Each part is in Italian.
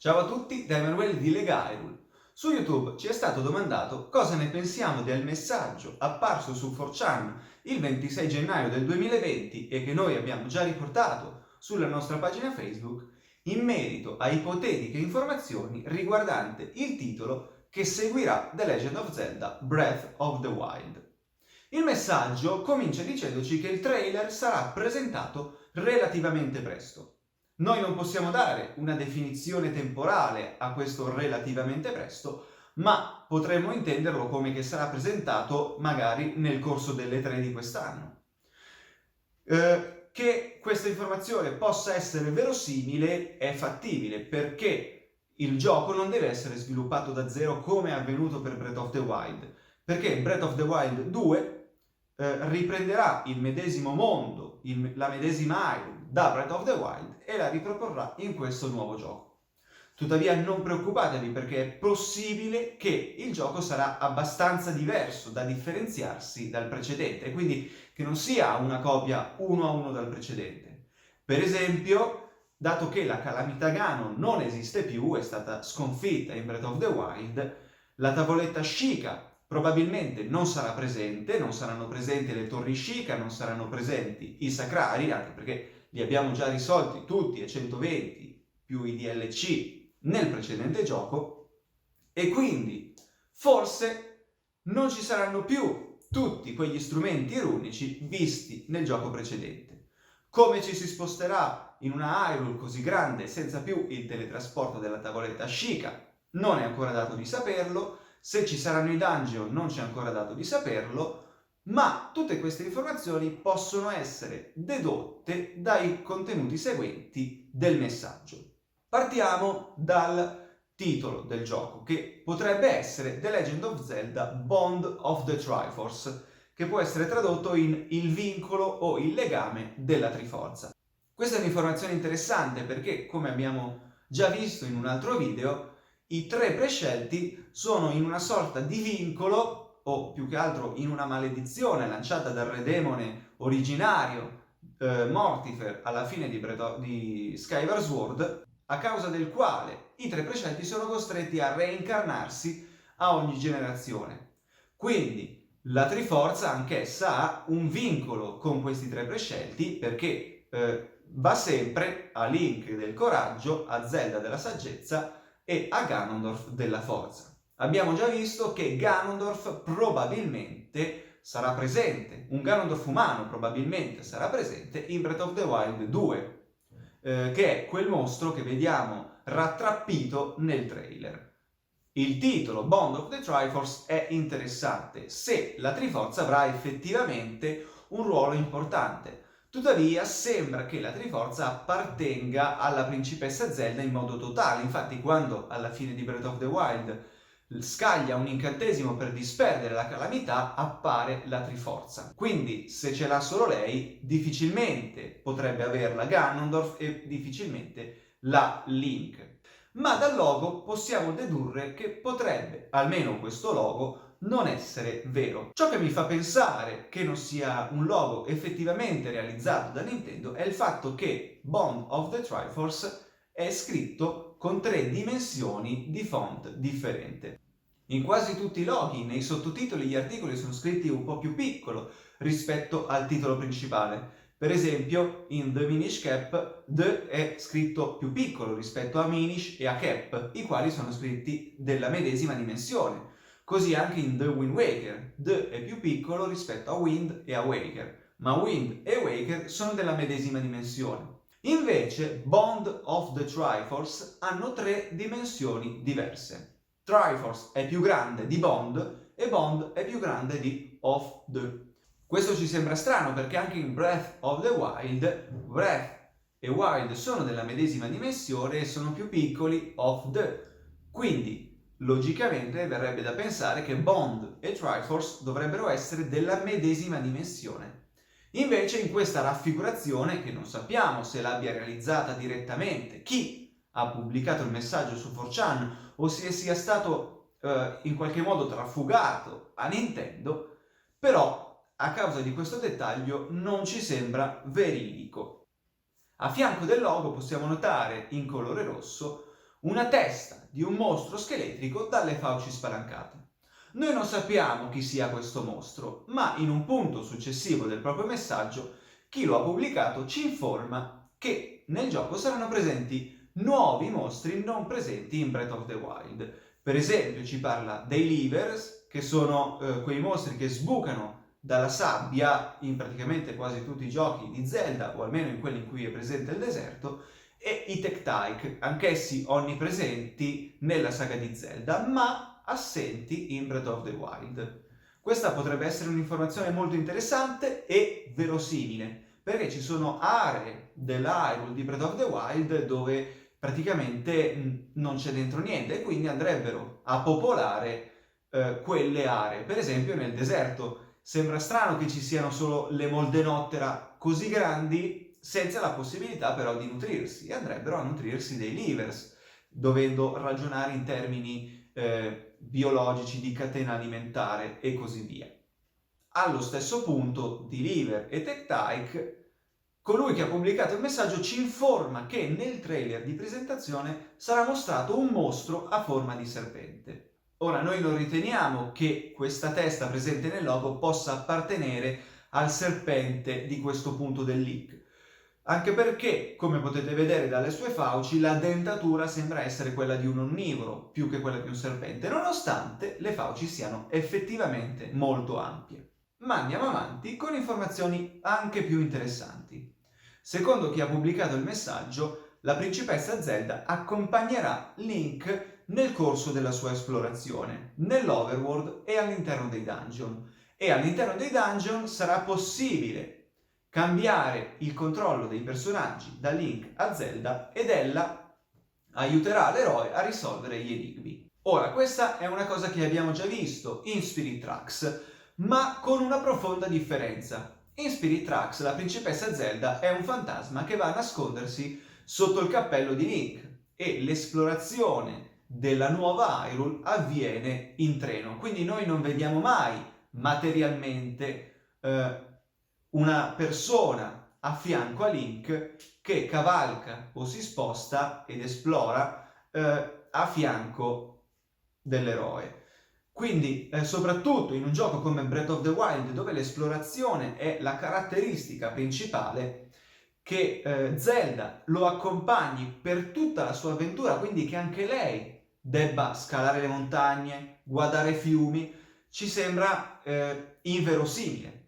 Ciao a tutti da Emanuele di Lega Hyrule. Su YouTube ci è stato domandato cosa ne pensiamo del messaggio apparso su 4chan il 26 gennaio del 2020 e che noi abbiamo già riportato sulla nostra pagina Facebook in merito a ipotetiche informazioni riguardante il titolo che seguirà The Legend of Zelda Breath of the Wild. Il messaggio comincia dicendoci che il trailer sarà presentato relativamente presto. Noi non possiamo dare una definizione temporale a questo relativamente presto, ma potremmo intenderlo come che sarà presentato magari nel corso delle 3 di quest'anno. Che questa informazione possa essere verosimile è fattibile, perché il gioco non deve essere sviluppato da zero come è avvenuto per Breath of the Wild, perché Breath of the Wild 2 riprenderà il medesimo mondo, la medesima Hyrule da Breath of the Wild e la riproporrà in questo nuovo gioco. Tuttavia non preoccupatevi, perché è possibile che il gioco sarà abbastanza diverso da differenziarsi dal precedente, quindi che non sia una copia uno a uno dal precedente. Per esempio, dato che la calamità Ganon non esiste più, è stata sconfitta in Breath of the Wild, la tavoletta Sheikah probabilmente non sarà presente, non saranno presenti le torri Sheikah, non saranno presenti i sacrari, anche perché li abbiamo già risolti tutti e 120 più i DLC nel precedente gioco, e quindi forse non ci saranno più tutti quegli strumenti runici visti nel gioco precedente. Come ci si sposterà in una Hyrule così grande senza più il teletrasporto della tavoletta Sheikah non è ancora dato di saperlo. Se ci saranno i dungeon non c'è ancora dato di saperlo, ma tutte queste informazioni possono essere dedotte dai contenuti seguenti del messaggio. Partiamo dal titolo del gioco, che potrebbe essere The Legend of Zelda Bond of the Triforce, che può essere tradotto in il vincolo o il legame della Triforza. Questa è un'informazione interessante perché, come abbiamo già visto in un altro video, i 3 prescelti sono in una sorta di vincolo, o più che altro in una maledizione lanciata dal re demone originario Mortifer alla fine di Skyward Sword, a causa del quale i 3 prescelti sono costretti a reincarnarsi a ogni generazione. Quindi la Triforza anch'essa ha un vincolo con questi 3 prescelti, perché va sempre a Link del coraggio, a Zelda della saggezza e a Ganondorf della forza. Abbiamo già visto che Ganondorf probabilmente sarà presente, un Ganondorf umano probabilmente sarà presente in Breath of the Wild 2, che è quel mostro che vediamo rattrappito nel trailer. Il titolo Bond of the Triforce è interessante se la Triforza avrà effettivamente un ruolo importante. Tuttavia sembra che la Triforza appartenga alla principessa Zelda in modo totale. Infatti quando alla fine di Breath of the Wild scaglia un incantesimo per disperdere la calamità, appare la Triforza. Quindi se ce l'ha solo lei, difficilmente potrebbe averla Ganondorf e difficilmente la Link. Ma dal logo possiamo dedurre che potrebbe, almeno questo logo, non essere vero. Ciò che mi fa pensare che non sia un logo effettivamente realizzato da Nintendo è il fatto che Bond of the Triforce è scritto con 3 dimensioni di font differente. In quasi tutti i loghi, nei sottotitoli, gli articoli sono scritti un po' più piccolo rispetto al titolo principale. Per esempio, in The Minish Cap, The è scritto più piccolo rispetto a Minish e a Cap, i quali sono scritti della medesima dimensione. Così anche in The Wind Waker, The è più piccolo rispetto a Wind e a Waker, ma Wind e Waker sono della medesima dimensione. Invece, Bond of the Triforce hanno 3 dimensioni diverse. Triforce è più grande di Bond e Bond è più grande di of the. Questo ci sembra strano perché anche in Breath of the Wild, Breath e Wild sono della medesima dimensione e sono più piccoli of the. Quindi, logicamente, verrebbe da pensare che Bond e Triforce dovrebbero essere della medesima dimensione. Invece in questa raffigurazione, che non sappiamo se l'abbia realizzata direttamente chi ha pubblicato il messaggio su 4chan o se sia stato in qualche modo trafugato a Nintendo, però a causa di questo dettaglio non ci sembra veridico. A fianco del logo possiamo notare in colore rosso una testa di un mostro scheletrico dalle fauci spalancate. Noi non sappiamo chi sia questo mostro, ma in un punto successivo del proprio messaggio, chi lo ha pubblicato ci informa che nel gioco saranno presenti nuovi mostri non presenti in Breath of the Wild. Per esempio ci parla dei Leavers, che sono quei mostri che sbucano dalla sabbia in praticamente quasi tutti i giochi di Zelda, o almeno in quelli in cui è presente il deserto, e i Tectaic, anch'essi onnipresenti nella saga di Zelda, ma assenti in Breath of the Wild. Questa potrebbe essere un'informazione molto interessante e verosimile, perché ci sono aree dell'Hyrule di Breath of the Wild dove praticamente non c'è dentro niente e quindi andrebbero a popolare quelle aree. Per esempio nel deserto sembra strano che ci siano solo le Moldenottera così grandi senza la possibilità però di nutrirsi, e andrebbero a nutrirsi dei Leavers, dovendo ragionare in termini biologici di catena alimentare e così via. Allo stesso punto di Leaver e Tectaic, colui che ha pubblicato il messaggio ci informa che nel trailer di presentazione sarà mostrato un mostro a forma di serpente. Ora, noi non riteniamo che questa testa presente nel logo possa appartenere al serpente di questo punto del leak, anche perché, come potete vedere dalle sue fauci, la dentatura sembra essere quella di un onnivoro più che quella di un serpente, nonostante le fauci siano effettivamente molto ampie. Ma andiamo avanti con informazioni anche più interessanti. Secondo chi ha pubblicato il messaggio, la principessa Zelda accompagnerà Link nel corso della sua esplorazione, nell'Overworld e all'interno dei dungeon. E all'interno dei dungeon sarà possibile cambiare il controllo dei personaggi da Link a Zelda ed ella aiuterà l'eroe a risolvere gli enigmi. Ora, questa è una cosa che abbiamo già visto in Spirit Tracks, ma con una profonda differenza. In Spirit Tracks la principessa Zelda è un fantasma che va a nascondersi sotto il cappello di Link e l'esplorazione della nuova Hyrule avviene in treno, quindi noi non vediamo mai materialmente una persona a fianco a Link che cavalca o si sposta ed esplora a fianco dell'eroe. Quindi, soprattutto in un gioco come Breath of the Wild, dove l'esplorazione è la caratteristica principale, che Zelda lo accompagni per tutta la sua avventura, quindi che anche lei debba scalare le montagne, guardare fiumi, ci sembra inverosimile.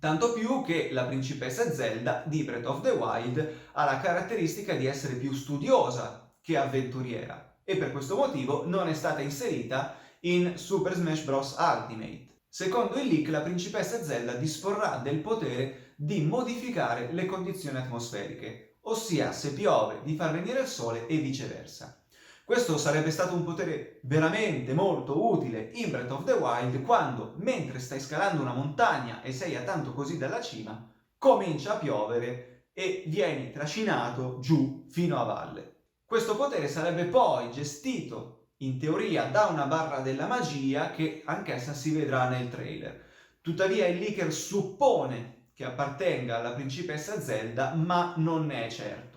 Tanto più che la principessa Zelda di Breath of the Wild ha la caratteristica di essere più studiosa che avventuriera, e per questo motivo non è stata inserita in Super Smash Bros. Ultimate. Secondo il leak, la principessa Zelda disporrà del potere di modificare le condizioni atmosferiche, ossia se piove di far venire il sole e viceversa. Questo sarebbe stato un potere veramente molto utile in Breath of the Wild, quando, mentre stai scalando una montagna e sei a tanto così dalla cima, comincia a piovere e vieni trascinato giù fino a valle. Questo potere sarebbe poi gestito in teoria da una barra della magia che anch'essa si vedrà nel trailer. Tuttavia il leaker suppone che appartenga alla principessa Zelda, ma non ne è certo.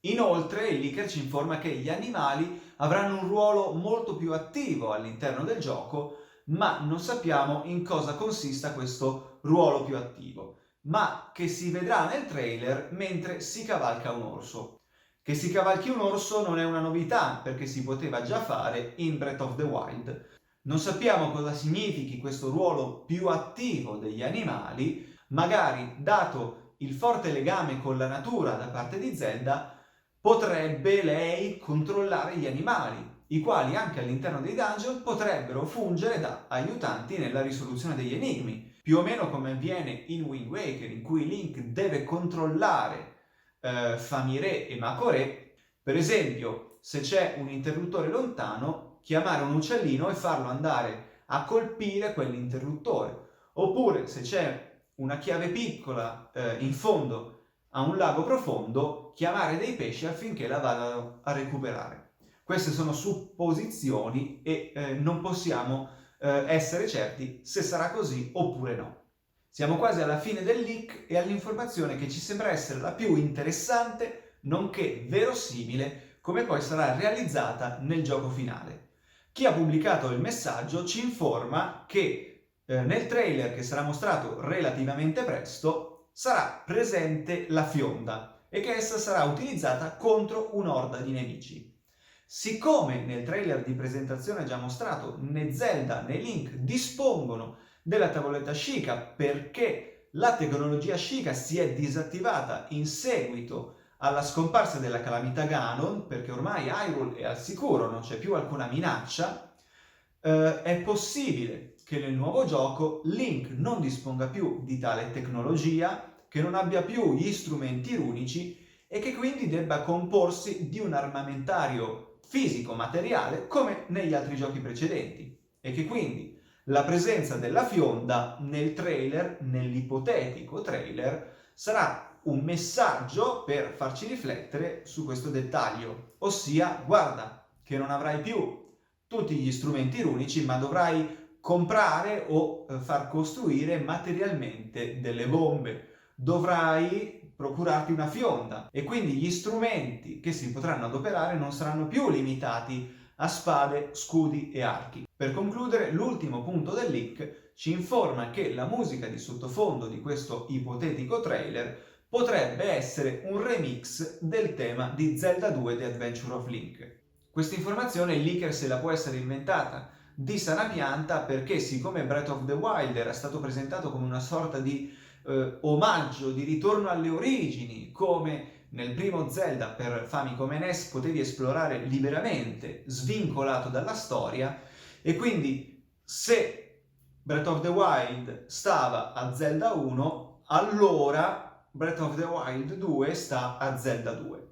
Inoltre il leaker ci informa che gli animali avranno un ruolo molto più attivo all'interno del gioco, ma non sappiamo in cosa consista questo ruolo più attivo, ma che si vedrà nel trailer mentre si cavalca un orso. Che si cavalchi un orso non è una novità, perché si poteva già fare in Breath of the Wild. Non sappiamo cosa significhi questo ruolo più attivo degli animali, magari dato il forte legame con la natura da parte di Zelda, potrebbe lei controllare gli animali, i quali anche all'interno dei dungeon potrebbero fungere da aiutanti nella risoluzione degli enigmi, più o meno come avviene in Wind Waker, in cui Link deve controllare Famirè e Macorè. Per esempio, se c'è un interruttore lontano, chiamare un uccellino e farlo andare a colpire quell'interruttore, oppure se c'è una chiave piccola in fondo a un lago profondo, chiamare dei pesci affinché la vadano a recuperare. Queste sono supposizioni e non possiamo essere certi se sarà così oppure no. Siamo quasi alla fine del leak e all'informazione che ci sembra essere la più interessante, nonché verosimile, come poi sarà realizzata nel gioco finale. Chi ha pubblicato il messaggio ci informa che nel trailer che sarà mostrato relativamente presto sarà presente la fionda e che essa sarà utilizzata contro un'orda di nemici. Siccome nel trailer di presentazione già mostrato né Zelda né Link dispongono della tavoletta Sheikah perché la tecnologia Sheikah si è disattivata in seguito alla scomparsa della calamità Ganon, perché ormai Hyrule è al sicuro, non c'è più alcuna minaccia, è possibile che nel nuovo gioco Link non disponga più di tale tecnologia, che non abbia più gli strumenti runici e che quindi debba comporsi di un armamentario fisico, materiale, come negli altri giochi precedenti, e che quindi la presenza della fionda nel trailer, nell'ipotetico trailer, sarà un messaggio per farci riflettere su questo dettaglio, ossia, guarda che non avrai più tutti gli strumenti runici, ma dovrai comprare o far costruire materialmente delle bombe, dovrai procurarti una fionda e quindi gli strumenti che si potranno adoperare non saranno più limitati a spade, scudi e archi. Per concludere, l'ultimo punto del leak ci informa che la musica di sottofondo di questo ipotetico trailer potrebbe essere un remix del tema di Zelda 2 The Adventure of Link. Questa informazione il leaker se la può essere inventata di sana pianta perché siccome Breath of the Wild era stato presentato come una sorta di omaggio, di ritorno alle origini, come nel primo Zelda per Famicom NES potevi esplorare liberamente, svincolato dalla storia, e quindi se Breath of the Wild stava a Zelda 1, allora Breath of the Wild 2 sta a Zelda 2.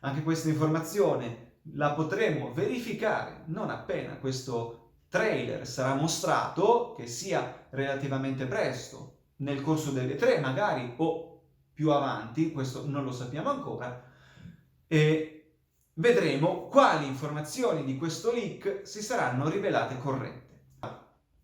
Anche questa informazione la potremo verificare non appena questo trailer sarà mostrato, che sia relativamente presto, nel corso delle 3 magari o più avanti, questo non lo sappiamo ancora, e vedremo quali informazioni di questo leak si saranno rivelate corrette.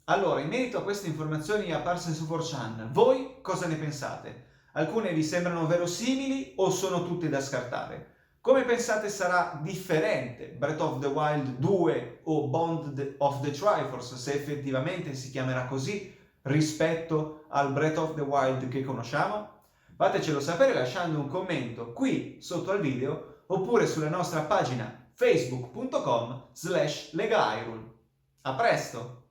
Allora, in merito a queste informazioni apparse su 4chan, voi cosa ne pensate? Alcune vi sembrano verosimili o sono tutte da scartare? Come pensate sarà differente Breath of the Wild 2 o Bond of the Triforce, se effettivamente si chiamerà così, rispetto al Breath of the Wild che conosciamo? Fatecelo sapere lasciando un commento qui sotto al video oppure sulla nostra pagina facebook.com/legahyrule. A presto!